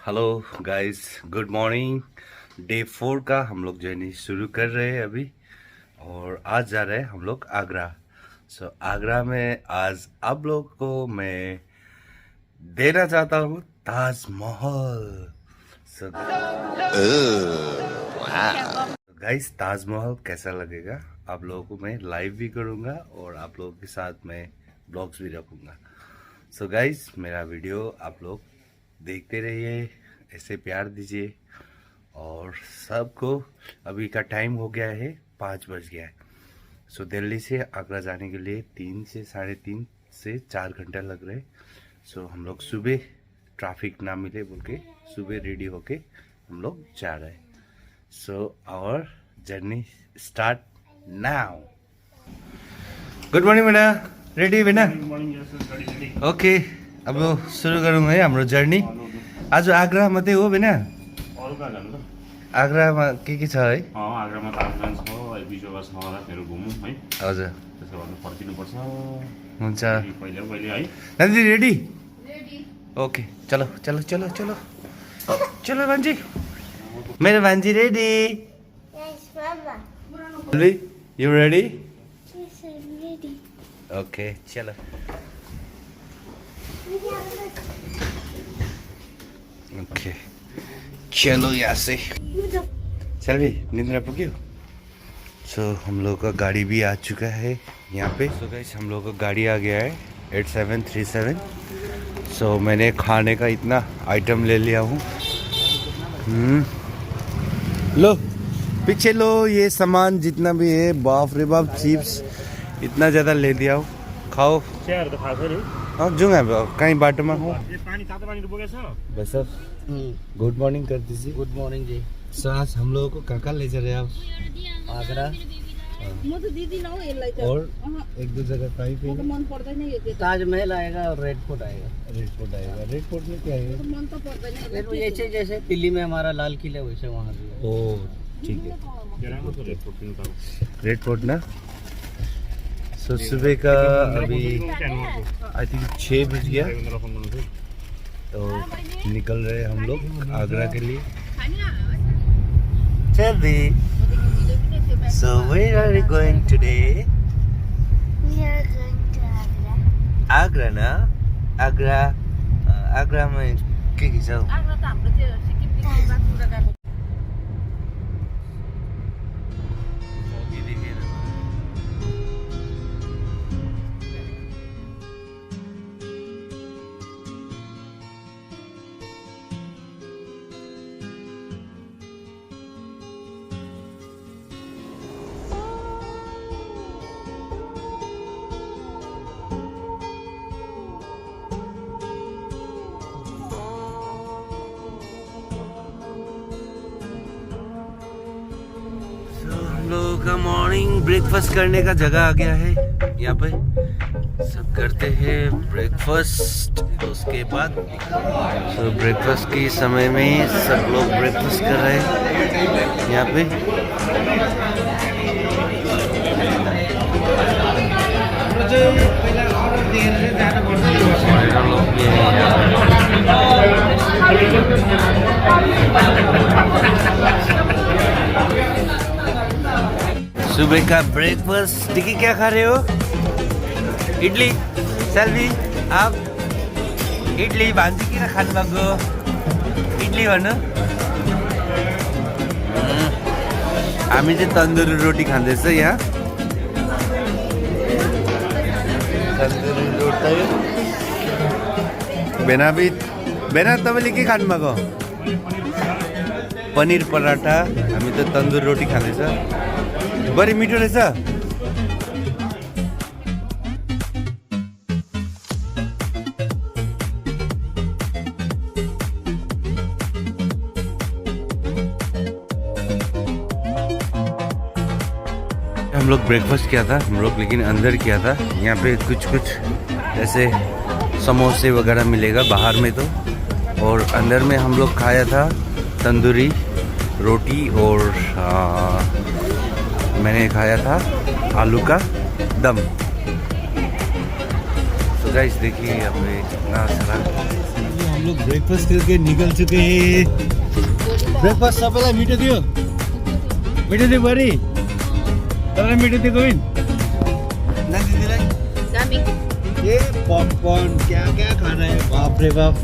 Hello guys, good morning. Day 4 का हम लोग जर्नी शुरू कर रहे हैं अभी। और आज जा रहे हैं हम लोग आगरा। आगरा में आज आप लोग को मैं देना चाहता हूँ ताजमहल। सो गाइस, ताजमहल कैसा लगेगा आप लोगों को मैं लाइव भी करूँगा और आप लोगों के साथ मैं ब्लॉग्स भी रखूँगा। सो गाइस, मेरा वीडियो आप लोग देखते रहिए, ऐसे प्यार दीजिए। और सबको अभी का टाइम हो गया है, 5 बज गया है। सो दिल्ली से आगरा जाने के लिए 3 से 3.5 से 4 घंटा लग रहे। सो हम लोग सुबह ट्रैफिक ना मिले बोल के सुबह रेडी होके हम लोग जा रहे हैं। So our journey start now. Good morning बेटा, रेडी बेटा? ओके, अब सुरु गरौँ है हाम्रो जर्नी। आज आगरा मात्रै हो बेना? आगरामा के छ है? आगरामा ताजमहल छ, बिजोगा छ, रातहरू घुमौँ है। हजुर, त्यसो भने फर्किनुपर्छ हुन्छ। पहिले है। दादी रेडी? ओके, चलो चलो चलो चलो चलो भान्जी, मेरो भान्जी ready. Yes, Mama. You ready? Yes, I'm ready. Okay, चलो। ओके, चलो यहाँ से। चल भी निंद्रा पुग्यो। सो हम लोग का गाड़ी भी आ चुका है यहाँ पे। सो गाइस, हम लोग का गाड़ी आ गया है 8737। सो मैंने खाने का इतना आइटम ले लिया हूँ। लो पीछे लो, ये सामान जितना भी है, बाप रे बाप, चिप्स इतना ज़्यादा ले दिया हूँ। खाओ। चियाहरू त खाएको नि। हाँ, जाऊँ अब कहीं बाटोमा हो। यो पानी तातो पानी बोकेछ। बस अब गुड मॉर्निंग कर दीजिए। गुड मॉर्निंग जी। सो आज हम लोगों को कहाँ ले जा रहे हैं आप? आगरा। म त दिदिनँ हौ यसलाई त। और एक दो जगह कहीं पे म त मन पर्दैन यो त। ताजमहल आएगा और रेड फोर्ट आएगा। रेड फोर्ट आएगा। रेड फोर्ट में क्या है? मन त पर्दैन रेड फोर्ट जैसे जैसे दिल्ली में हमारा लाल किला वैसे वहाँ भी है। ओ ठीक है, यो राम्रो छ रेड फोर्ट किन्नु त। रेड फोर्ट ना। सो सुबह का अभी आई थिंक 6 बज गया, तो निकल रहे हम लोग आगरा के लिए। चल भी। So where are we going today? We are going to Agra. Agra ना? आगरा में के छ? आग्रा त हाम्रो त्यो सिक्किमदेखि बागडोग्रा गएको। लोगों का मॉर्निंग ब्रेकफास्ट करने का जगह आ गया है। यहाँ पे सब करते हैं ब्रेकफास्ट। उसके बाद तो ब्रेकफास्ट के समय में सब लोग ब्रेकफास्ट कर रहे हैं यहाँ पे। लोग भी हैं सुबह का ब्रेकफास्ट। टिकी क्या खा रहे हो? इडली। सेल्फी आप इडली भान्जी किन खानु भएको? इडली भन्नु। हामी चाहिँ तन्दुरी रोटी खाँदैछ यहाँ। तन्दुरी रोटी। बेना तपाईँले के खानु भएको? पनिर पराठा। हामी त तन्दुरी रोटी खाँदैछ। बड़ी मीठो रहेछ। हम लोग ब्रेकफास्ट किया था हम लोग, लेकिन अंदर किया था। यहाँ पे कुछ ऐसे समोसे वगैरह मिलेगा बाहर में तो, और अंदर में हम लोग खाया था तंदूरी रोटी और मैंने खाया था आलू का दम। तो गाइस देखिए यहाँ पे कितना सारा हम लोग ब्रेकफास्ट करके निकल चुके हैं। ब्रेकफास्ट सबैलाई मिठो दियो, मिठो दियो बरी, तरलाई मिठो दियो गोविन, ना दिदीलाई दामी ये पॉपकॉर्न क्या क्या खाना है, बाप रे बाप।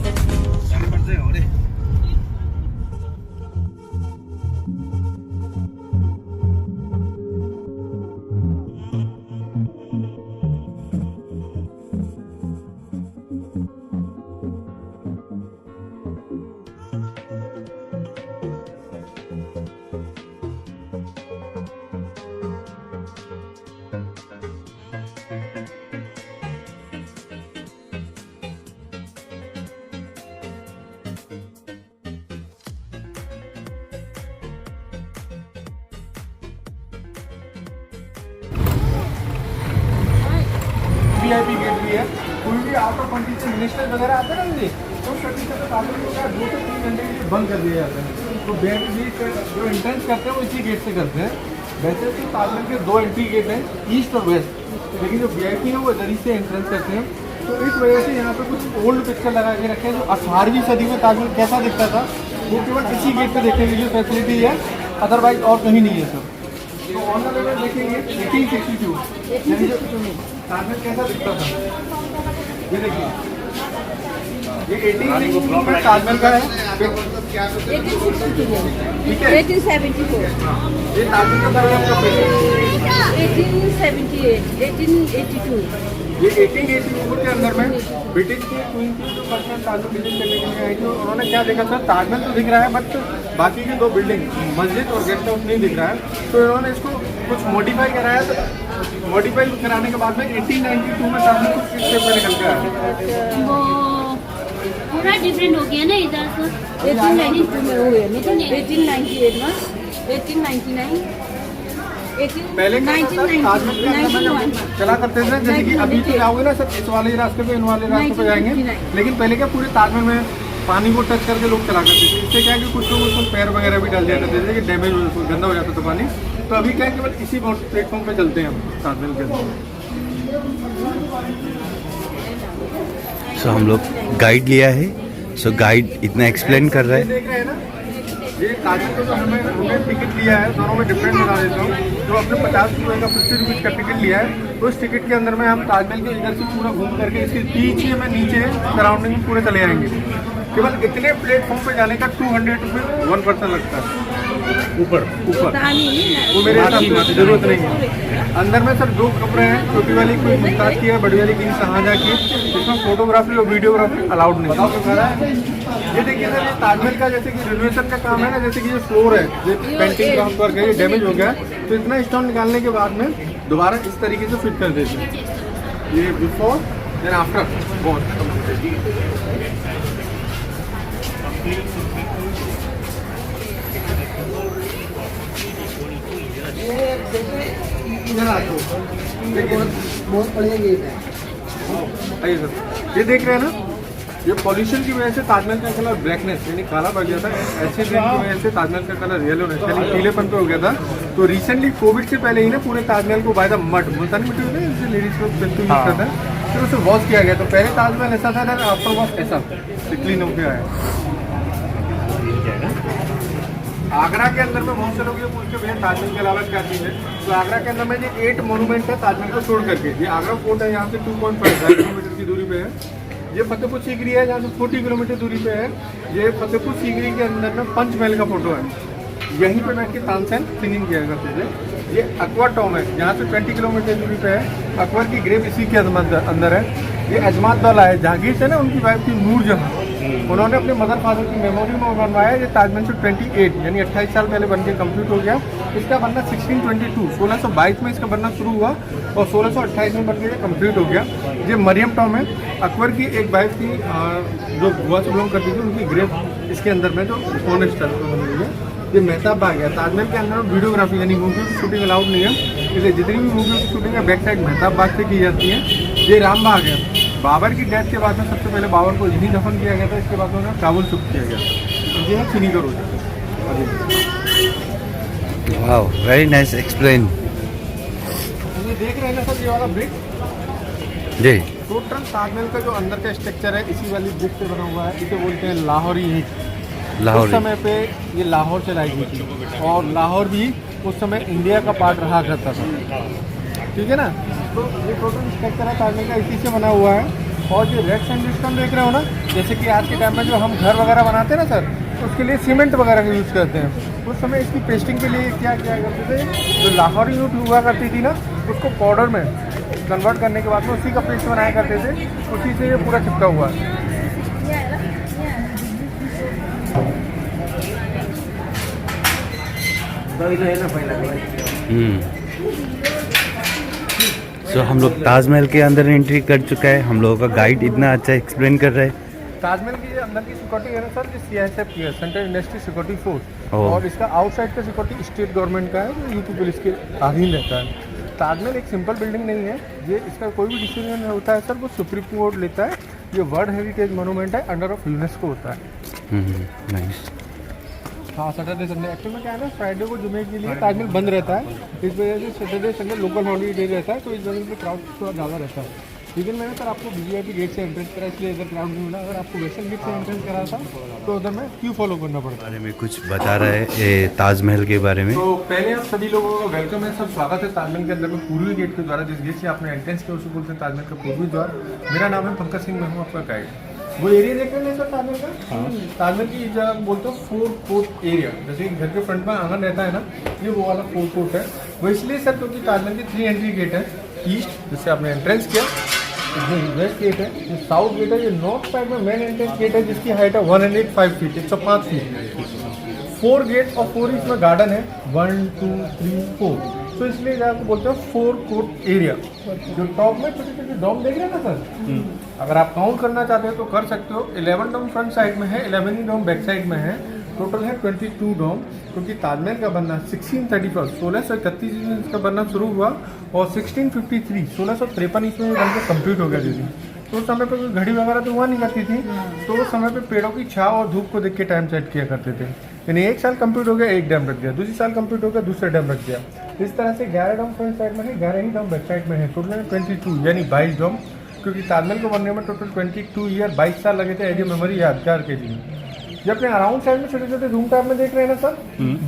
वीआईपी गेट भी है। कोई भी आउट ऑफ कंट्री से मिनिस्टर वगैरह आते हैं ना मुझे, तो सर्टिफिकेट तो काफी लोग 2 से 3 घंटे के लिए बंद कर दिए जाते हैं। तो वीआईपी जो एंट्रेंस करते हैं वो इसी गेट से करते हैं। वैसे तो ताजमहल के 2 एंट्री गेट हैं, ईस्ट और वेस्ट, लेकिन जो वीआईपी है वो इधर ही से एंट्रेंस करते हैं। तो इस वजह से यहाँ पे कुछ ओल्ड पिक्चर लगा के रखे हैं जो 18वीं सदी में ताजमहल कैसा दिखता था, वो केवल इसी गेट पे देखने के लिए फैसिलिटी है, अदरवाइज और कहीं नहीं है सर। तो ऑन द लेवल देखेंगे 1862 यानी जो ताजमहल कैसा दिखता था, ये देखिए, ये 1862 में ताजमहल का है, ठीक है। 1874 ये ताजमहल का दरवाजा कब है? 1878 1882 ये 1884 के अंदर में ब्रिटिश की क्वीन की जो पर्सनल ताजमहल विजिट करने के लिए आई थी, उन्होंने क्या देखा था, ताजमहल तो दिख रहा है बट बाकी की 2 बिल्डिंग मस्जिद और गेस्ट हाउस नहीं दिख रहा है। तो इन्होंने इसको कुछ मॉडिफाई कराया, तो मॉडिफाई कराने के बाद में 1892 में ताजमहल कुछ इस शेप में निकल के आया। वो पूरा डिफरेंट हो गया ना इधर से। 1892 में हुए, मतलब 1898 में 1899 पहले क्या था, ताजमहल के अंदर में चला करते थे, जैसे कि अभी तो जाओगे ना सब इस वाले रास्ते पे, इन वाले रास्ते पे जाएंगे, लेकिन पहले क्या पूरे ताजमहल में पानी को टच करके लोग चला करते थे। इससे क्या है कि कुछ लोग उसमें पैर वगैरह भी डाल जाते थे कि डैमेज गंदा हो जाता था पानी। तो अभी क्या है कि बस इसी प्लेटफॉर्म पे चलते हैं हम ताजमहल के अंदर। सो हम लोग गाइड लिया है, सो गाइड इतना एक्सप्लेन कर रहा है। देख रहे हैं ना, ये ताजमहल को जो हमने टिकट लिया है, दोनों में डिफरेंट बता देता हूँ। जो हमने 50 रुपये का 50 रुपीज़ का टिकट लिया है, तो उस टिकट के अंदर में हम ताजमहल के इधर से पूरा घूम करके इसके पीछे में नीचे सराउंडिंग में पूरे चले आएंगे। केवल इतने प्लेटफॉर्म पे जाने का 200 रुपये 1 पर्सन लगता है ऊपर। वो मेरे हिसाब से जरूरत नहीं है। अंदर में सर 2 कमरे हैं, छोटी वाली कोई मुमताज की है, बड़ी वाली किंग शाहजहां की। इसमें फोटोग्राफी और वीडियोग्राफी अलाउड नहीं है। ये देखिए सर, ये ताजमहल का जैसे कि रिनोवेशन का काम है ना, जैसे कि ये फ्लोर है, ये पेंटिंग काम करके ये डैमेज हो गया, तो इतना स्टोन निकालने के बाद में दोबारा इस तरीके से फिट कर देते हैं। ये बिफोर देन आफ्टर बहुत बहुत बढ़िया गेट है। आइए सर, ये देख रहे हैं ना, ये पॉल्यूशन की वजह से ताजमहल का कलर ब्लैकनेस यानी काला पड़ गया था। एसिड रेन की वजह से ताजमहल का कलर येलोनेस यानी पीलेपन पे हो गया था। तो रिसेंटली कोविड से पहले ही ना पूरे ताजमहल को बाय द मड, मुल्तानी मिट्टी होती है जिससे लेडीज लोग बिल्कुल यूज करते हैं, फिर उसे वॉश किया गया। तो पहले ताजमहल ऐसा था, आफ्टर वॉश ऐसा क्लीन होकर आया। आगरा के अंदर में बहुत से लोग ये पूछते भैया ताजमहल के अलावा क्या चीज़ है, तो आगरा के अंदर में ये 8 मोनूमेंट है ताजमहल को छोड़ करके। ये आगरा फोर्ट है, यहाँ से 2.5 किलोमीटर की दूरी पे है। ये फतेहपुर सीकरी है, जहाँ से 40 किलोमीटर दूरी पे है। ये फतेहपुर सीकरी के अंदर में पंचमहल का फोटो है, यहीं पे बैठ के तानसेन सिंगिंग किया करते थे। ये अकबर टॉम है, यहाँ से 20 किलोमीटर दूरी पे है। अकबर की ग्रेव इसी के अंदर है। ये अजमात दौला है, जहांगीर से ना उनकी वाइफ थी नूरजहां, उन्होंने अपने मदर फादर की मेमोरी में बनवाया। ये ताजमहल से 28 यानी 28 साल पहले बनके कंप्लीट हो गया। इसका बनना 1622 में इसका बनना शुरू हुआ और 1628 में बनके ये कंप्लीट हो गया। ये मरियम टॉम है, अकबर की एक वाइफ थी जो बुआ से बिलोंग करती थी, उनकी ग्रेव इसके अंदर में जो ऑनेस्ट है। ये मेहताब बाग है। ताजमहल के अंदर वीडियोग्राफी यानी मूवियों की शूटिंग अलाउड नहीं है, इसलिए जितनी भी मूवियों की शूटिंग है बैक साइड मेहताब बाग से की जाती है। ये राम बाग है, बाबर की डेथ के बाद में सबसे पहले बाबर को यहीं दफन किया गया था, इसके बाद में काबुल शिफ्ट किया गया। ये है चीनी का रोजा। Wow, very nice explain. ये देख रहे हैं ना सर, ये वाला ब्रिक जी। टोटल ताजमहल का जो अंदर का स्ट्रक्चर है इसी वाली ब्रिक से बना हुआ है। इसे बोलते हैं लाहौरी ईंट। लाहौर उस समय पे ये लाहौर चलाई गई थी और लाहौर भी उस समय इंडिया का पार्ट रहा करता था, ठीक है ना। तो ये टोटल स्ट्रक्चर है ताजमहल का इसी से बना हुआ है। और जो रेड सैंडस्टोन देख रहे हो ना, जैसे कि आज के टाइम में जो हम घर वगैरह बनाते हैं ना सर, तो उसके लिए सीमेंट वगैरह का यूज़ करते हैं। उस समय इसकी पेस्टिंग के लिए क्या किया करते थे, जो लाहौरी ईंट हुआ करती थी ना, उसको पाउडर में कन्वर्ट करने के बाद में उसी का पेस्ट बनाया करते थे, उसी से ये पूरा चिपका हुआ है। सो हम लोग ताजमहल के अंदर एंट्री कर चुका है। हम लोगों का गाइड इतना अच्छा एक्सप्लेन कर रहा है। ताजमहल की जो अंदर की सिक्योरिटी है ना सर, ये CISF की है, सेंट्रल इंडस्ट्री सिक्योरिटी फोर्स। ओह। और इसका आउटसाइड का सिक्योरिटी स्टेट गवर्नमेंट का है, जो यूपी पुलिस के अधीन रहता है। ताजमहल एक सिंपल बिल्डिंग नहीं है, ये इसका कोई भी डिसीजन होता है सर वो सुप्रीम कोर्ट लेता है। ये वर्ल्ड हेरिटेज मोनूमेंट है, अंडर ऑफ यूनेस्को होता है। नाइस। हाँ, सैटरडे संडे एक्चुअल में क्या है ना, फ्राइडे को जुमे के लिए ताजमहल बंद रहता है। इस वजह से सैटरडे संडे लोकल हॉलीडे रहता है, तो इस वजह से क्राउड थोड़ा ज़्यादा रहता है। लेकिन मैंने सर आपको VIP गेट से एंट्रेंस करा, इसलिए इधर क्राउड नहीं मिला। अगर आपको वेस्टर्न गेट से एंट्रेंस करा था तो उधर में क्यों फॉलो करना पड़ता है। बारे में कुछ बता रहा है ये ताजमहल के बारे में। तो पहले आप सभी लोगों का वेलकम है, सब स्वागत है ताजमहल के अंदर में पूर्वी गेट के द्वारा। जिस गेट से आपने एंट्रेंस किया उसे बोलते हैं ताजमहल का पूर्वी द्वार। मेरा नाम है पंकज सिंह, मैं हूँ आपका गाइड। वो एरिया देख रहे हैं सर ताजमहल का, ताजमहल की जगह बोलते हो 4 कोर्ट एरिया। जैसे कि घर के फ्रंट में आंगन रहता है ना, ये वो वाला 4 कोर्ट है। वो इसलिए सर क्योंकि ताजमहल की 3 एंट्री गेट है। ईस्ट जिससे आपने एंट्रेंस किया, ये वेस्ट गेट है, ये साउथ गेट है, ये नॉर्थ साइड में मेन एंट्रेंस गेट है जिसकी हाइट है 105 फीट, 105 फीट। 4 गेट और 4 इसमें गार्डन है, 1 2 3 4। तो इसलिए आपको बोलते हैं 4 कोर्ट एरिया। जो टॉप में छोटे छोटे डोम देख रहे हैं ना सर, अगर आप काउंट करना चाहते हो तो कर सकते हो। 11 डोम फ्रंट साइड में है, 11 डोम बैक साइड में है। टोटल है 22 डोम, क्योंकि ताजमहल का बनना 1631 में इसका बनना शुरू हुआ और 1653 इसमें बन के कम्प्लीट हो गया दीदी। तो उस समय पे कोई घड़ी वगैरह तो हुआ नहीं करती थी, तो उस समय पे पेड़ों की छाव और धूप को देख के टाइम सेट किया करते थे। यानी 1 साल कंप्लीट हो गया, 1 डैम रख दिया, दूसरी साल कंप्लीट हो गया, दूसरा डैम रख दिया। इस तरह से 11 डोम फ्रंट साइड में है, 11 ही डोम बैक साइड में है। टोटल 22 यानी 22 डोम, क्योंकि ताजमहल को बनने में टोटल 22 ईयर 22 साल लगे थे एज ए मेमोरी यादगार के लिए। ये अपने अराउंड साइड में छोटे छोटे रूम टाइप में देख रहे हैं ना सर,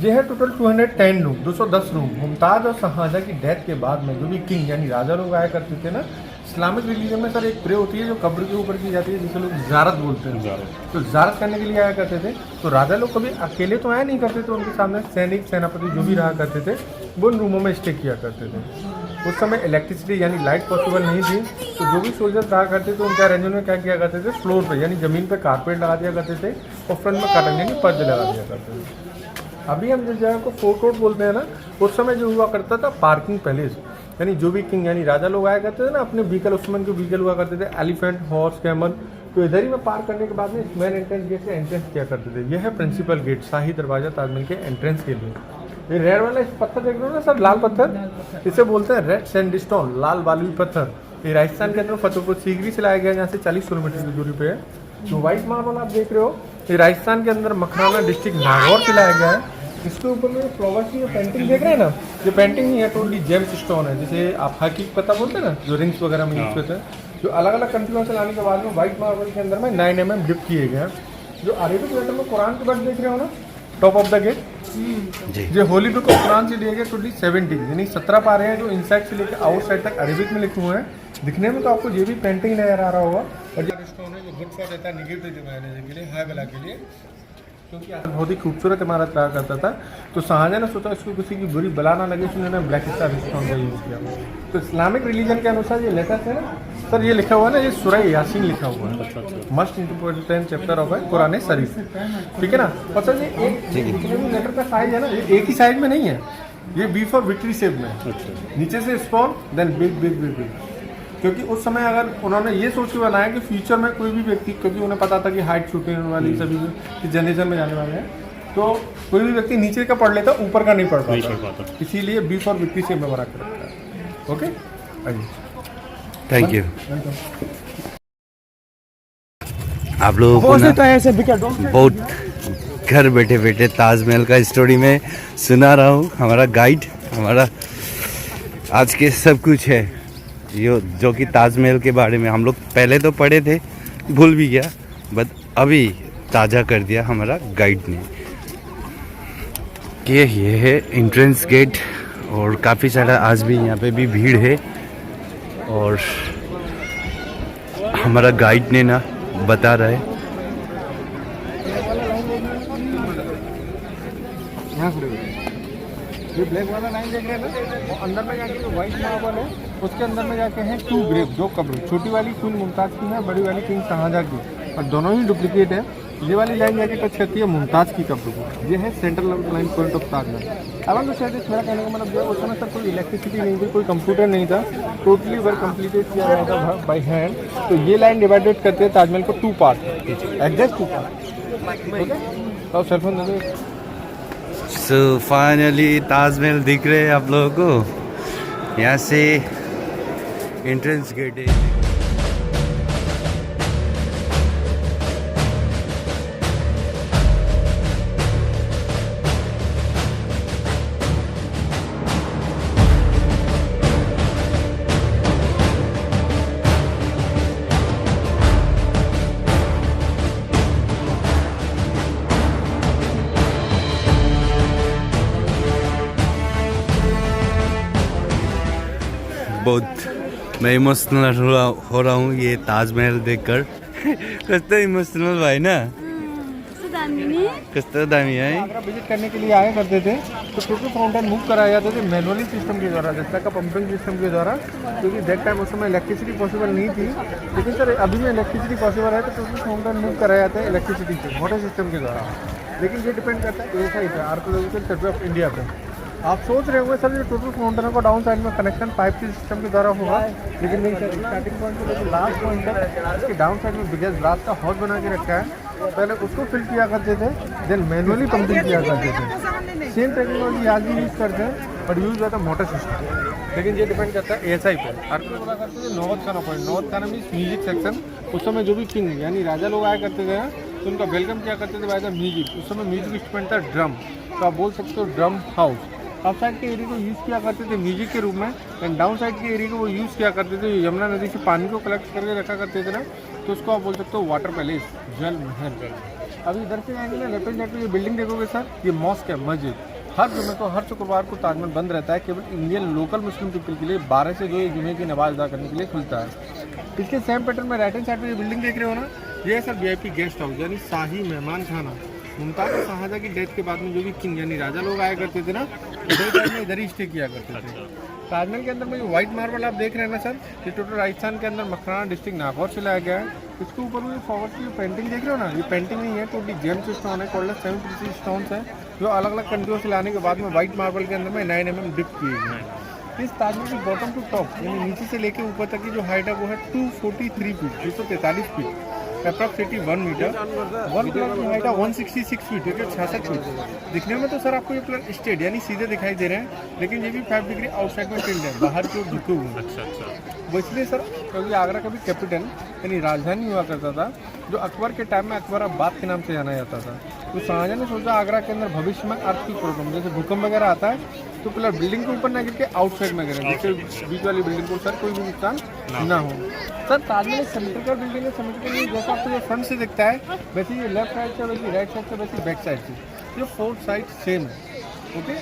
ये है टोटल 210 रूम, 210 रूम। मुमताज और शाहजहां की डेथ के बाद में जो भी किंग यानी राजा लोग आया करते थे ना, इस्लामिक रिलीजन में सर एक प्रे होती है जो कब्र के ऊपर की जाती है, जिसे लोग ज़ियारत बोलते हैं। तो ज़ियारत करने के लिए आया करते थे। तो राजा लोग कभी अकेले तो आया नहीं करते थे, उनके सामने सैनिक सेनापति जो भी रहा करते थे वो उन रूमों में स्टे किया करते थे। उस समय इलेक्ट्रिसिटी यानी लाइट पॉसिबल नहीं थी, तो जो भी सोल्जर्स रहा करते थे उनके अरेंजमेंट में क्या किया करते थे, फ्लोर पे यानी ज़मीन पे कारपेट लगा दिया करते थे और फ्रंट में कर्टन यानी पर्दे लगा दिया करते थे। अभी हम जिस जगह को फोर्ट कोर्ट बोलते हैं ना, उस समय जो हुआ करता था पार्किंग पैलेस, यानी जो भी किंग यानी राजा लोग आया करते थे ना, अपने व्हीकल उस समय के व्हीकल हुआ करते थे, एलिफेंट, हॉर्स, कैमल, तो इधर ही में पार्क करने के बाद में मेन एंट्रेंस गेट से एंट्रेंस किया करते थे। यह है प्रिंसिपल गेट, शाही दरवाजा ताजमहल के एंट्रेंस के लिए। ये रेड वाला इस पत्थर देख रहे हो ना सर, लाल पत्थर, इसे बोलते हैं रेड सैंडस्टोन, लाल बालुई पत्थर। ये राजस्थान के अंदर फतेहपुर सीकरी से लाया गया, यहाँ से 40 किलोमीटर की दूरी पे है। जो व्हाइट मार्बल आप देख रहे हो, ये राजस्थान के अंदर मखराना डिस्ट्रिक्ट नागौर से लाया गया है। इसके ऊपर में फ्लावर्स की जो पेंटिंग देख रहे हैं ना, ये पेंटिंग नहीं है, टोटली जेम्स स्टोन है, जिसे आप हकीक पता बोलते हैं ना, जो रिंग्स वगैरह में यूज करते हैं। जो अलग अलग कंट्रियों से लाने के बाद में व्हाइट मार्बल के अंदर में 9 mm डिप किए गए हैं। जो अरेबिक लेटर में कुरान के वर्ड देख रहे हो ना, टॉप ऑफ द गेट, जो होली बुक ऑफ कुरान से लिए गए टोटली 70 यानी 17 पारे हैं, जो इनसाइड से लेकर आउट साइड तक अरेबिक में लिखे हुए हैं। दिखने में तो आपको ये भी पेंटिंग नजर आ रहा होगा। और जो स्टोन है, जो गुड फॉर देता है निगेटिव एनर्जी के लिए, हाई बला के लिए, क्योंकि बहुत ही खूबसूरत इमारत रहा करता था। तो शाहजहां ने सोचा इसको किसी की बुरी बला ना लगे, इसलिए उन्होंने ब्लैक स्टार स्टोन का यूज़ किया। तो इस्लामिक रिलीजन के अनुसार ये लेटर है ना सर, ये लिखा हुआ है ना, ये सूरह यासीन लिखा हुआ है, मस्ट इंटरप्रेटेड चैप्टर ऑफ है कुरान शरीफ, ठीक है ना। और सर ये एक लेटर का साइज है ना, ये एक ही साइज में नहीं है, ये बी फॉर विक्ट्री शेप में है। नीचे से small then big big big big, क्योंकि उस समय अगर उन्होंने ये सोच के बनाया कि फ्यूचर में कोई भी व्यक्ति, क्योंकि उन्हें पता था कि हाइट छूटने वाली सभी इस जनरेशन में जाने वाले हैं, तो कोई भी व्यक्ति नीचे का पढ़ लेता, ऊपर का नहीं पढ़ पाता, इसीलिए बी फॉर विक्ट्री शेप में बना के रखा है। ओके, आइए, थैंक यू। आप लोगों को ना बहुत घर बैठे बैठे ताजमहल का स्टोरी में सुना रहा हूँ। हमारा गाइड हमारा आज के सब कुछ है। जो कि ताजमहल के बारे में हम लोग पहले तो पढ़े थे, भूल भी गया, बट अभी ताज़ा कर दिया हमारा गाइड ने कि ये है एंट्रेंस गेट। और काफ़ी सारा आज भी यहाँ पे भी भीड़ है। और हमारा गाइड ने ना बता रहा है यहाँ खड़े हुए ये ब्लैक वाला लाइन देख रहे हैं ना, वो अंदर में जाके जो व्हाइट मार्बल है उसके अंदर में जाके हैं 2 ग्रेव, 2 कब्र। छोटी वाली क्वीन मुमताज़ की है, बड़ी वाली किंग शाहजहां की, और दोनों ही डुप्लीकेट है। ये वाली लाइन जाके टच करती है मुमताज़ की कब्र को। ये है central line point of Taj Mahal. अब तो शायद मेरा कहने का मतलब ये उस समय सर कोई इलेक्ट्रिसिटी नहीं थी, कोई कंप्यूटर नहीं था, टोटली वर्क कंप्लीटेड किया गया था बाई हैंड। तो ये लाइन डिवाइडेड करते हैं ताजमहल को 2 पार्ट, एग्जैक्ट 2 पार्ट। ओके, तो सेलफोन दे दो। सो फाइनली ताजमहल दिख रहे हैं आप लोगों को। यहाँ से एंट्रेंस गेट है। बहुत मैं इमोशनल हो रहा हूँ ये ताजमहल देखकर। कस्तो इमोशनल भाई ना, कस्तो दामी है। आगरा विजिट करने के लिए आया करते थे तो टोटल फाउंटेन मूव कराया जाते थे मैनुअली सिस्टम के द्वारा, जैसा का पंपिंग सिस्टम के द्वारा, क्योंकि दैट टाइम उस समय इलेक्ट्रिसिटी पॉसिबल नहीं थी। लेकिन सर अभी में इलेक्ट्रिसिटी पॉसिबल है तो टोटल फाउंटेन मूव कराया जाता है इलेक्ट्रिसिटी से, मोटर सिस्टम के द्वारा। लेकिन ये डिपेंड करता है ऐसा ही था आर्कोलॉजिकल सर्वे ऑफ इंडिया पे। आप सोच रहे होंगे सर ये टोटल फाउंटेन को डाउन साइड में कनेक्शन पाइप के सिस्टम के द्वारा होगा, लेकिन नहीं सर, स्टार्टिंग पॉइंट से लेकर लास्ट पॉइंट तक इसके डाउन साइड में बिगेस्ट ग्लास का हॉल बना के रखा है। पहले उसको फिल किया करते थे, देन मैनुअली पंपिंग किया करते थे। सेम टेक्नोलॉजी आज भी यूज़ करते हैं, बट यूज़ होता है मोटर सिस्टम। लेकिन ये डिपेंड करता है एएसआई पर। हर कोई बोला करते थे नौवत खाना पॉइंट। नौवत खाना मीन्स म्यूजिक सेक्शन। उस समय जो भी किंग यानी राजा लोग आया करते थे तो उनका वेलकम किया करते थे बाय द म्यूजिक। उस समय म्यूजिक इंस्ट्रूमेंट था ड्रम, तो आप बोल सकते हो ड्रम हाउस। अप साइड के एरिया को यूज़ किया करते थे म्यूजिक के रूप में, एंड डाउन साइड के एरिया को वो यूज़ किया करते थे। यमुना नदी से पानी को कलेक्ट करके रखा करते थे ना, तो उसको आप बोल सकते हो वाटर पैलेस, जल महल। अभी इधर से जाएंगे ना, लेफ्ट साइड पे ये बिल्डिंग देखोगे सर, ये मॉस्क है, मस्जिद। हर जुमे को, हर शुक्रवार को ताजमहल बंद रहता है, केवल इंडियन लोकल मुस्लिम पीपल के लिए 12 से 2 जुमे की नमाज अदा करने के लिए खुलता है। इसके सेम पैटर्न में राइट हैंड साइड पर ये बिल्डिंग देख रहे हो ना, ये है सर VIP गेस्ट हाउस, यानी शाही मेहमान खाना। मुमताज़ और शाहजहां की डेथ के बाद में जो भी किंग यानी राजा लोग आया करते थे ना, इधर ही स्टे किया करते थे। ताजमहल के अंदर में जो व्हाइट मार्बल आप देख रहे हैं ना सर, ये टोटल राजस्थान के अंदर मकराना डिस्ट्रिक्ट नागौर से लाया गया है। इसके ऊपर में फॉरवर्ड की पेंटिंग देख रहे हो ना, ये पेंटिंग नहीं है, टोटली जेम्स स्टोन है, कॉल्ड 7 प्रीसियस स्टोन्स है, जो अलग अलग कंट्रियों से लाने के बाद में व्हाइट मार्बल के अंदर में 9 mm डिप किए गए हैं। इस ताजमहल की बॉटम टू टॉप यानी नीचे से लेके ऊपर तक की जो हाइट है वो है 243 feet, 243 feet, approximately 1 metre. 1 pillar की हाइट है 166 फीट, 66 फीट। दिखने में तो सर आपको ये पिलर स्ट्रेट यानी सीधे दिखाई दे रहे हैं, लेकिन ये भी 5 डिग्री आउटसाइड में टिल्ड है, बाहर की ओर झुके हुए हैं। अच्छा। वो इसलिए सर क्योंकि आगरा का भी कैपिटल यानी राजधानी हुआ करता था, जो अकबर के टाइम में अकबराबाद के नाम से जाना जाता था। तो शाहजहां ने सोचा आगरा के अंदर भविष्य में अर्थ की प्रॉब्लम जैसे भूकंप वगैरह आता है तो पिलर बिल्डिंग के ऊपर ना गिर के आउटसाइड में गिरे, जिससे बीच वाली बिल्डिंग को सर कोई भी नुकसान ना हो। सर ताजमहल सिमेट्रिकल बिल्डिंग है, सिमेट्रिकल जैसा आपको ये फ्रंट से दिखता है वैसे ये लेफ्ट साइड से, वैसे राइट साइड से, वैसे बैक साइड से, ये 4 साइड सेम है। ओके,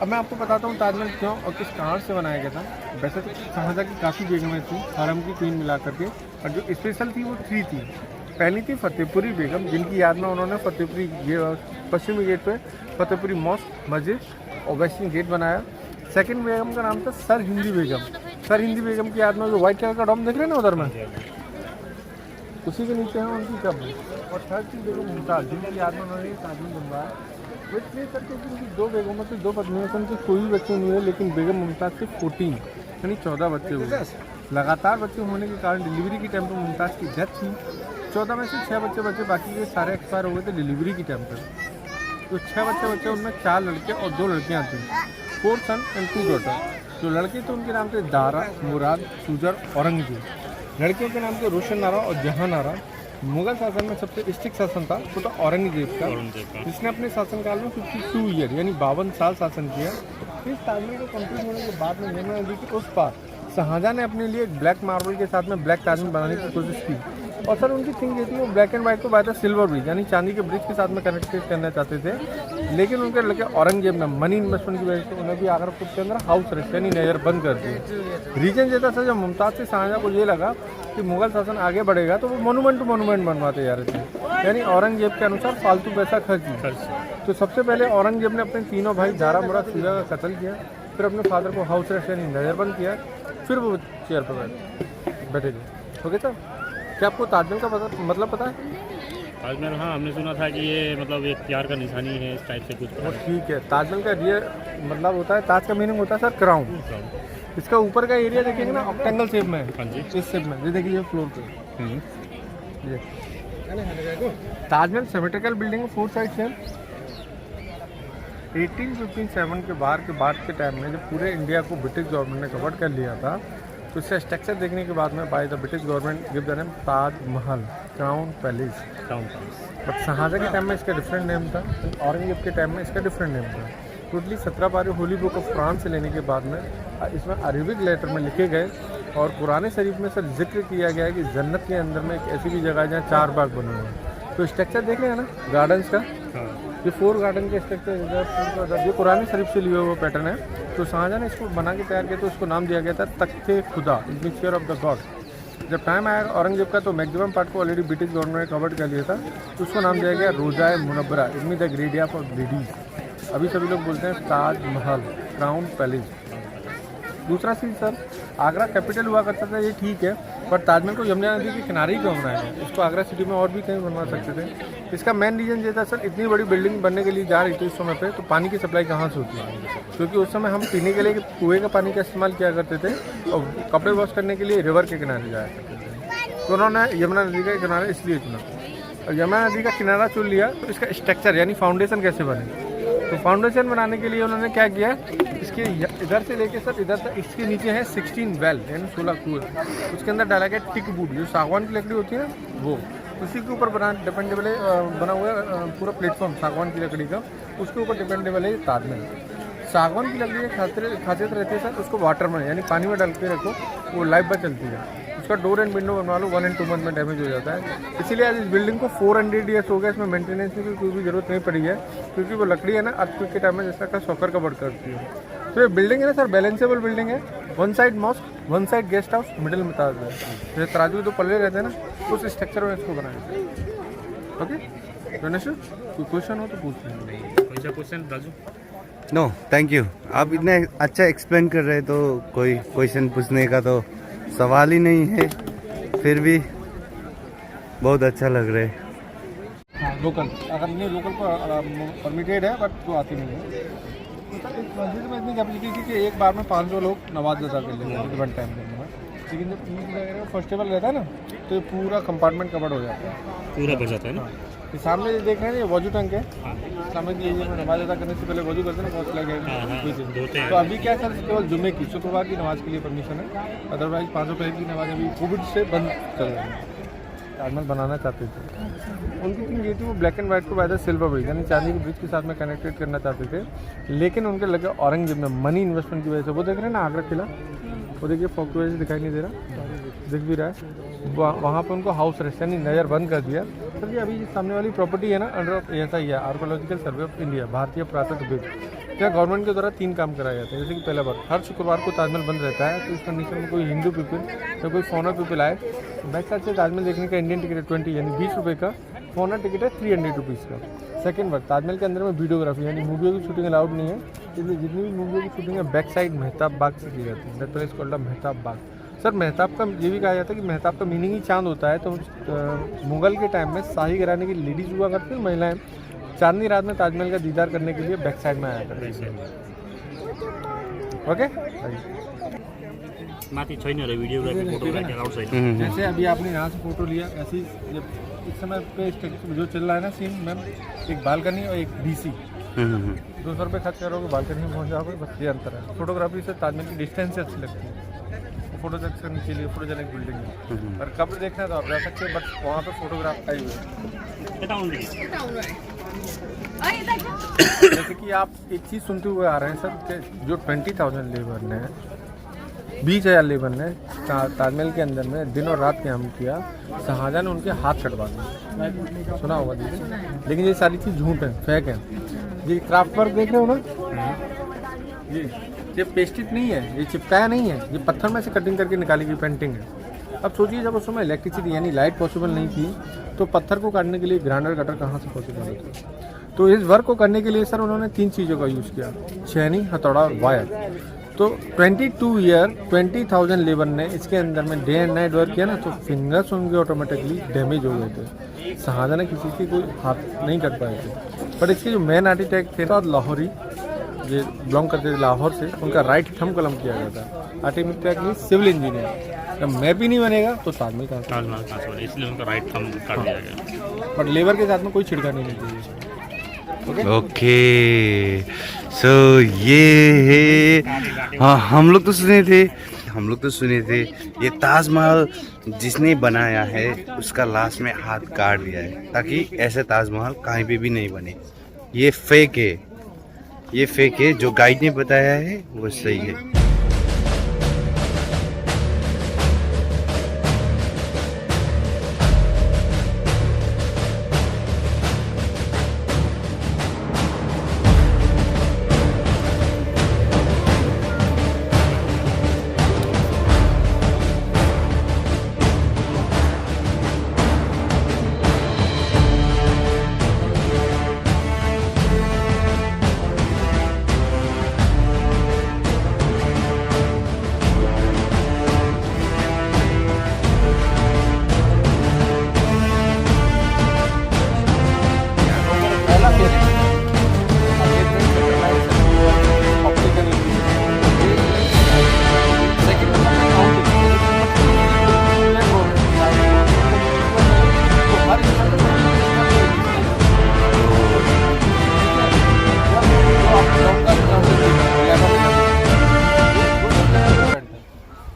अब मैं आपको बताता हूँ ताजमहल क्यों और किस कारण से बनाया गया था। वैसे तो शाहजहां की काफ़ी बेगमें थी, हरम की क्वीन मिला करके, और जो स्पेशल थी वो 3 थी। पहली थी फतेहपुरी बेगम, जिनकी याद में उन्होंने फतेहपुरी पश्चिमी गेट पे फतेहपुरी मॉस्क, मस्जिद और वेस्टर्न गेट बनाया। सेकंड बेगम का नाम था सर हिंदी बेगम। सर हिंदी बेगम की याद में जो व्हाइट कलर का डॉम देख रहे हैं ना उधर में, उसी के नीचे है उनकी कब्र। और थर्ड थी बेगम मुमताज़, जिनकी याद में उन्होंने ताजमहल बनवाया। इसलिए सर क्योंकि उनकी 2 बेगमों से 2 पत्नियों से उनके कोई भी बच्चे नहीं हुए, लेकिन बेगम मुमताज़ के 14 यानी 14 बच्चे हुए। लगातार बच्चे होने के कारण डिलीवरी के टाइम पर मुमताज़ की डेथ थी। 14 में से 6 बच्चे बचे, बाकी के सारे एक्सपायर हो गए थे डिलीवरी के टाइम पर। तो 6 बच्चे बच्चे, उनमें 4 लड़के और 2 लड़कियाँ थीं, 4 सन एंड 2 डॉटर। जो लड़के थे उनके नाम थे दारा, मुराद, सुजर, औरंगजेब। लड़कियों के नाम थे रोशन नारा और जहां नारा। मुगल शासन में सबसे स्ट्रिक्ट शासन था वो तो औरंगजेब का, जिसने अपने शासनकाल में 52 ईयर यानी 52 साल शासन किया। इस ताजमहल को कंप्लीट होने के बाद में यमुना नदी के उस पार शाहजहां ने अपने लिए ब्लैक मार्बल के साथ में ब्लैक ताजमहल बनाने की कोशिश की और सर उनकी थिंक ये थी वो ब्लैक एंड वाइट को बाय द सिल्वर ब्रिज यानी चांदी के ब्रिज के साथ में कनेक्टेड करना चाहते थे, लेकिन उनके लड़के औरंगजेब ने मनी इन्वेस्टमेंट की वजह से उन्हें भी आगरा फोर्ट के अंदर हाउस अरेस्ट यानी नजर बंद कर दिए। रीजन ये था सर, जब मुमताज़ से शाहजहां को ये लगा कि मुगल शासन आगे बढ़ेगा तो वो मोनूमेंट टू मोनूमेंट बनवाते जा रहे थे, यानी औरंगजेब के अनुसार फालतू पैसा खर्च। तो सबसे पहले औरंगजेब ने अपने तीनों भाई दारा मुराद सूजा का कत्ल किया, फिर अपने फादर को हाउस अरेस्ट यानी नजरबंद किया, फिर वो चेयर पर बैठे थे। ओके सर, क्या आपको ताजमहल का मतलब पता है? ताजमहल, हाँ हमने सुना था कि ये मतलब एक प्यार का निशानी है, इस टाइप से कुछ। वो ठीक है, ताजमहल का रियल मतलब होता है, ताज का मीनिंग होता है सर क्राउन। इसका ऊपर का एरिया देखेंगे ना ऑक्टेंगल शेप में है, हाँ जी, इस शेप में, ये देखिए फ्लोर पे ये ताजमहल सिमेट्रिकल बिल्डिंग है, 4 साइड से। 1857 के बाद के टाइम में जब पूरे इंडिया को ब्रिटिश गवर्नमेंट ने कवर कर लिया था तो इसका स्ट्रक्चर देखने के बाद में by the British government give the name Taj Mahal, crown palace. But Shahjahan के टाइम में इसका डिफरेंट नेम था, औरंगजेब के टाइम में इसका डिफरेंट नेम था। टोटली 17 पारे होली बुक ऑफ कुरान से लेने के बाद में इसमें अरबिक लेटर में लिखे गए और कुरान शरीफ में सर जिक्र किया गया है कि जन्नत के अंदर में एक ऐसी भी जगह है जहाँ 4 बाग बने हुए हैं। तो स्ट्रक्चर देख रहे हैं ना गार्डन्स का, ये 4 गार्डन के स्ट्रक्चर ये कुरान शरीफ से लिया हुआ पैटर्न है। तो शाहजहां ने इसको बना के तैयार किया तो उसको नाम दिया गया था तख्ते खुदा, पिक्चर ऑफ द गॉड। जब टाइम आया औरंगजेब का तो मैक्सिमम पार्ट को ऑलरेडी ब्रिटिश गवर्नमेंट ने कवर कर लिया था, तो उसको नाम दिया गया रोजाए मुनव्वरा, इनमें द ग्रेडिया फॉर लेडीज। अभी सभी लोग बोलते हैं ताजमहल, क्राउन पैलेस। दूसरा चीज़ सर, आगरा कैपिटल हुआ करता था, ये ठीक है, पर ताजमहल को यमुना नदी के किनारे ही क्यों बनाया गया? इसको आगरा सिटी में और भी कहीं बनवा सकते थे। इसका मेन रीज़न ये था सर, इतनी बड़ी बिल्डिंग बनने के लिए जा रही थी उस समय पे, तो पानी की सप्लाई कहाँ से होती है? क्योंकि उस समय हम पीने के लिए कुएं का पानी का इस्तेमाल किया करते थे और कपड़े वॉश करने के लिए रिवर के किनारे जाया करते थे। तो उन्होंने यमुना नदी का किनारा इसलिए चुना और यमुना नदी का किनारा चुन लिया। तो इसका स्ट्रक्चर यानी फाउंडेशन कैसे बने? तो फाउंडेशन बनाने के लिए उन्होंने क्या किया, इसके इधर से लेके सर इधर तक इसके नीचे है 16 वेल यानी 16 कुएं, उसके अंदर डाला गया टिक वुड, जो सागवान की लकड़ी होती है ना वो, उसी के ऊपर डिपेंडेबल बना हुआ है पूरा प्लेटफॉर्म सागवान की लकड़ी का, उसके ऊपर डिपेंडेबल है ताजमहल। सागवान की लकड़ी की खासियत रहती है सर, उसको वाटर में यानी पानी में डाल के रखो, वो लाइफ भर चलती है। उसका डोर एंड विंडो बनवा लो, 1 and 2 मंथ में डैमेज हो जाता है। इसीलिए आज इस बिल्डिंग को 400 ईयर्स हो गया, इसमें मेंटेनेंस की कोई भी जरूरत नहीं पड़ी है, क्योंकि वो लकड़ी है ना अर्थक्वेक के टाइम में जैसा का सॉकर कवर करती है। तो ये बिल्डिंग है ना सर बैलेंसेबल बिल्डिंग है, 1 side mosque, 1 side guest house, middle में ताज है। जैसे तराजू तो पल्ले रहते हैं ना, उस स्ट्रक्चर में इसको बनाया। ओके गणेश, कोई क्वेश्चन हो तो पूछ लेंगे। कोई question Raju? No thank you, आप इतने अच्छा एक्सप्लेन कर रहे हैं तो कोई क्वेश्चन पूछने का तो सवाल ही नहीं है, फिर भी बहुत अच्छा लग रहा है। हाँ लोकल, अगर नहीं लोकल को परमिटेड है बट तो आती नहीं है। इस मस्जिद में इतनी कैपेसिटी थी कि एक बार में 500 लोग नमाज अदा कर लेते हैं वन टाइम में। लेकिन जब ईद वगैरह फेस्टिवल रहता है ना तो ये पूरा कंपार्टमेंट कवर हो जाता है, पूरा भर जाता है ना। ये सामने जो देख रहे हैं ये वजू टंक है, सामने की एरिया में नमाज अदा करने से पहले वजू करते हैं ना, बहुत लगे। तो अभी क्या सर, केवल जुम्मे की शुक्रवार की नमाज के लिए परमिशन है, अदरवाइज 5 रुपये की नमाज अभी कोविड से बंद चल रही है। ताजमहल बनाना चाहते थे, उनकी थिंग ये थी वो ब्लैक एंड वाइट को बाय द सिल्वर ब्रिज यानी चांदी के ब्रिज के साथ में कनेक्टेड करना चाहते थे, लेकिन उनके लगे औरंगजेब में मनी इन्वेस्टमेंट की वजह से। वो देख रहे हैं ना आगरा किला, वो देखिए फॉग की वजह से दिखाई नहीं दे रहा, दिख भी रहा है, वहाँ पर उनको हाउस अरेस्ट यानी नज़र बंद कर दिया। सर ये अभी सामने वाली प्रॉपर्टी है ना अंडर ऐसा ही है आर्कोलॉजिकल सर्वे ऑफ इंडिया, भारतीय पुरातत्व विभाग, क्या गवर्नमेंट के द्वारा 3 काम कराए जाते हैं। जैसे कि पहला बार हर शुक्रवार को ताजमहल बंद रहता है, तो इस कंडीशन में कोई हिंदू पीपल या कोई फॉरेनर पीपल आए तो बैक साइड से ताजमहल देखने का इंडियन टिकट है 20 यानी 20 रुपये का, फॉरेनर टिकट है 300 रुपीज़ का। सेकंड बार ताजमहल के अंदर में वीडियोग्राफी यानी मूवियों की शूटिंग अलाउड नहीं है, इसलिए जितनी भी मूवियों की शूटिंग है बैक साइड मेहताब बाग से की जाती है, that place called Mehtab Bagh. Sir Mehtab का ये भी कहा जाता है कि मेहताब का मीनिंग ही चांद होता है। तो मुगल के टाइम में शाही घराने की लेडीज़ हुआ करती हैं, महिलाएं चांदनी रात में ताजमहल का दीदार करने के लिए बैक साइड में आया करती हैं। ओके माथि छैन रे भिडियोग्राफी फोटोग्राफी अलाउड छैन। जैसे अभी आपने यहाँ से फोटो लिया, ऐसे ही जब इस समय पे जो चल रहा है ना सीन मैम, एक बालकनी और एक डीसी, 200 रुपये खर्च करोगे बालकनी में पहुँच जाओगे, बस ये अंतर है। फोटोग्राफी से ताजमहल की डिस्टेंस से अच्छी लगती है, फोटो सेक्शन के लिए फोटोजेनिक बिल्डिंग है। और कब देखना है तो आप जा सकते हैं, बट वहाँ पे फोटोग्राफ आई हुई है। जैसे कि आप एक चीज़ सुनते हुए आ रहे हैं सर कि जो 20,000 लेबर ने 20,000 ने ताजमहल के अंदर में दिन और रात काम किया। शाहजहां ने उनके हाथ कटवा दिए, सुना होगा दीदी। लेकिन ये सारी चीज़ झूठ है, फेक है। ये क्राफ्ट वर्क देख रहे हो ना, ये पेस्टेड नहीं है, ये चिपकाया नहीं है, ये पत्थर में से कटिंग करके निकाली गई पेंटिंग है। अब सोचिए जब उस समय इलेक्ट्रिसिटी यानी लाइट पॉसिबल नहीं थी तो पत्थर को काटने के लिए ग्राइंडर कटर कहाँ से पॉसिबल होता। तो इस वर्क को करने के लिए सर उन्होंने 3 चीज़ों का यूज़ किया, छेनी, हथौड़ा और वायर। तो 22 ईयर 20,000 लेबर ने इसके अंदर में डे एंड नाइट वर्क किया ना, तो फिंगर्स उनके ऑटोमेटिकली डैमेज हो गए थे। शाहजहां ने किसी की कोई हाथ नहीं कर पाए थे। पर इसके जो मेन आर्किटेक्ट थे लाहौरी, ये बिलोंग करते थे लाहौर से, उनका राइट थंब कलम किया गया था। Architect civil engineer. जब मैप ही नहीं बनेगा तो ताजमहल कहाँ से ताजमहल, इसलिए उनका राइट थंब काट दिया गया। बट लेबर के साथ में कोई छिड़का नहीं चाहिए। ओके, सो ये है, हाँ हम लोग तो सुने थे ये ताजमहल जिसने बनाया है उसका लास्ट में हाथ काट दिया है ताकि ऐसे ताजमहल कहीं पे भी नहीं बने। ये फेक है, ये फेक है। जो गाइड ने बताया है वो सही है।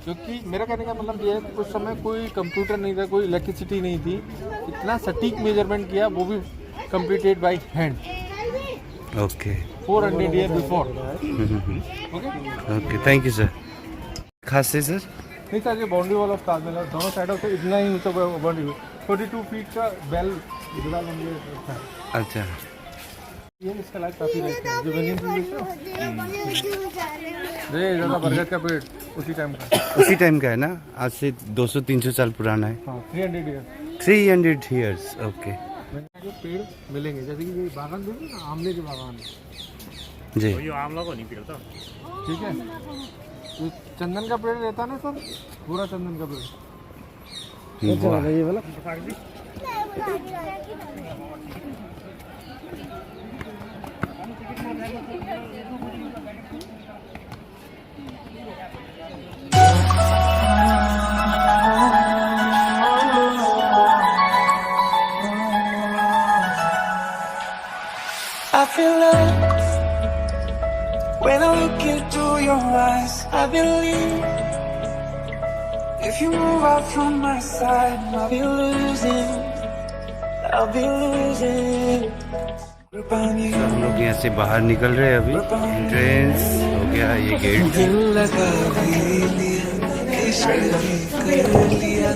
क्योंकि मेरा कहने का मतलब ये है कि उस समय कोई कंप्यूटर नहीं था, कोई इलेक्ट्रिसिटी नहीं थी, इतना सटीक मेजरमेंट किया, वो भी completed by hand. Okay, 400 year before. Okay, thank you sir. खास है सर? नहीं सर, ये बाउंड्री वॉल ऑफ ताजमहल है, दोनों साइडों से इतना ही ऊंचा बाउंड्री, 42 फीट का बेल जुड़ा है। अच्छा, ये इसका लाइफ काफी रहता है। जो वेनियन ये ज़्यादा बरगद का पेड़ उसी टाइम का है ना, आज से 200-300 साल पुराना है। हाँ, 300 ईयर। 300 years, okay. जो पेड़ मिलेंगे जैसे कि ये बागान देखो ना, आमले के बागान जी, ये आमला को नहीं पिघलता। ठीक है। तो चंदन का पेड़ रहता ना सर, पूरा चंदन का पेड़। वाह। ये वाला I feel love when I look into your eyes. I believe if you move out from my side, I'll be losing. Grip on you. हम लोग यहाँ से बाहर निकल रहे हैं अभी। एंट्रेंस हो गया, ये गेट। दिल लगा लिया, इश्क कर लिया।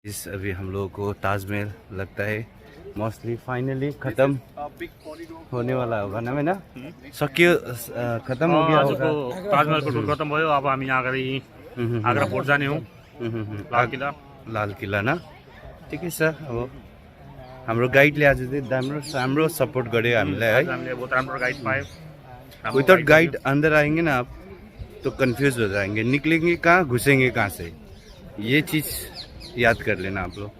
इस अभी हम लोगों को ताजमहल लगता है मोस्टली फाइनली खत्म होने वाला होगा ना, मैं ना सक्यो खत्म हो गया होगा। ताजमहल को टूर खत्म भयो, अब हामी अगाडि आगरा फोर्ट जाने हो, लाल किला ना। ठिकै छ, अब हाम्रो गाइडले आज चाहिँ राम्रो सपोर्ट गर्यो हामीलाई है। हामीले बहुत राम्रो गाइड पायो। विदाउट गाइड अंदर आएंगे ना आप तो कंफ्यूज हो जाएंगे, निकलेंगे कहाँ, घुसेंगे कहाँ से। ये चीज़ याद कर लेना आप लोग।